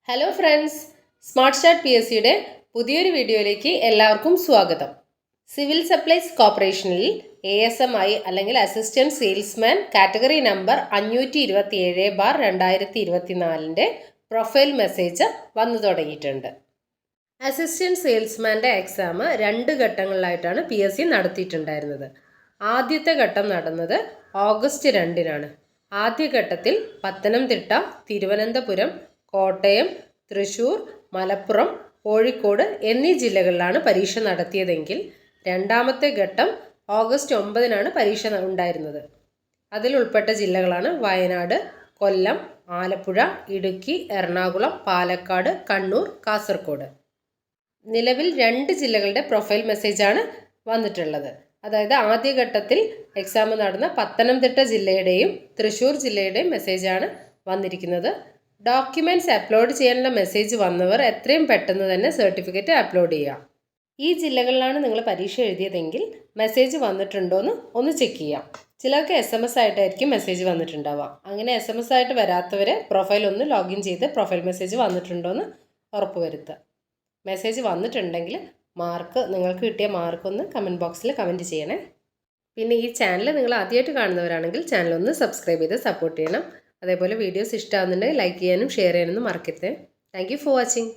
Hello friends, smart start PSC യുടെ പുതിയൊരു വീഡിയോയിലേക്ക് എല്ലാവർക്കും സ്വാഗതം. സിവിൽ സപ്ലൈസ് കോർപ്പറേഷനിൽ ASMI അല്ലെങ്കിൽ assistant salesman category number 527/2024 profile message വന്നു തുടങ്ങിയിട്ടുണ്ട്. അസിസ്റ്റൻറ്റ് സെയിൽസ്മാൻ്റെ എക്സാം 2 ഘട്ടങ്ങളിലായിട്ടാണ് PSC നടത്തിയിട്ടുണ്ടായിരുന്നത്. ആദ്യത്തെ ഘട്ടം നടന്നത് ഓഗസ്റ്റ് 2-നാണ്. ആദ്യ ഘട്ടത്തിൽ പത്തനംതിട്ട, തിരുവനന്തപുരം, കോട്ടയം, തൃശ്ശൂർ, മലപ്പുറം, കോഴിക്കോട് എന്നീ ജില്ലകളിലാണ് പരീക്ഷ നടത്തിയതെങ്കിൽ രണ്ടാമത്തെ ഘട്ടം ഓഗസ്റ്റ് 9-നാണ് പരീക്ഷ ഉണ്ടായിരുന്നത്. അതിൽ ഉൾപ്പെട്ട ജില്ലകളാണ് വയനാട്, കൊല്ലം, ആലപ്പുഴ, ഇടുക്കി, എറണാകുളം, പാലക്കാട്, കണ്ണൂർ, കാസർഗോഡ്. നിലവിൽ 2 ജില്ലകളുടെ പ്രൊഫൈൽ മെസ്സേജാണ് വന്നിട്ടുള്ളത്. അതായത് ആദ്യഘട്ടത്തിൽ എക്സാം നടന്ന പത്തനംതിട്ട ജില്ലയുടെയും തൃശ്ശൂർ ജില്ലയുടെയും മെസ്സേജാണ് വന്നിരിക്കുന്നത്. ഡോക്യുമെൻറ്റ്സ് അപ്ലോഡ് ചെയ്യാനുള്ള മെസ്സേജ് വന്നവർ എത്രയും പെട്ടെന്ന് തന്നെ സർട്ടിഫിക്കറ്റ് അപ്ലോഡ് ചെയ്യുക. ഈ ജില്ലകളിലാണ് നിങ്ങൾ പരീക്ഷ എഴുതിയതെങ്കിൽ മെസ്സേജ് വന്നിട്ടുണ്ടോ എന്ന് ഒന്ന് ചെക്ക് ചെയ്യാം. ചിലർക്ക് SMS ആയിട്ടായിരിക്കും മെസ്സേജ് വന്നിട്ടുണ്ടാവുക. അങ്ങനെ SMS ആയിട്ട് വരാത്തവർ പ്രൊഫൈൽ ഒന്ന് ലോഗിൻ ചെയ്ത് പ്രൊഫൈൽ മെസ്സേജ് വന്നിട്ടുണ്ടോ എന്ന് ഉറപ്പുവരുത്തുക. മെസ്സേജ് വന്നിട്ടുണ്ടെങ്കിൽ നിങ്ങൾക്ക് കിട്ടിയ മാർക്കൊന്ന് കമൻറ്റ് ബോക്സിൽ കമൻറ്റ് ചെയ്യണേ. പിന്നെ ഈ ചാനൽ നിങ്ങൾ ആദ്യമായിട്ട് കാണുന്നവരാണെങ്കിൽ ചാനൽ ഒന്ന് സബ്സ്ക്രൈബ് ചെയ്ത് സപ്പോർട്ട് ചെയ്യണം. അതേപോലെ വീഡിയോസ് ഇഷ്ടമാകുന്നുണ്ടെങ്കിൽ ലൈക്ക് ചെയ്യാനും ഷെയർ ചെയ്യാനൊന്നും മറക്കരുത്. Thank you for watching.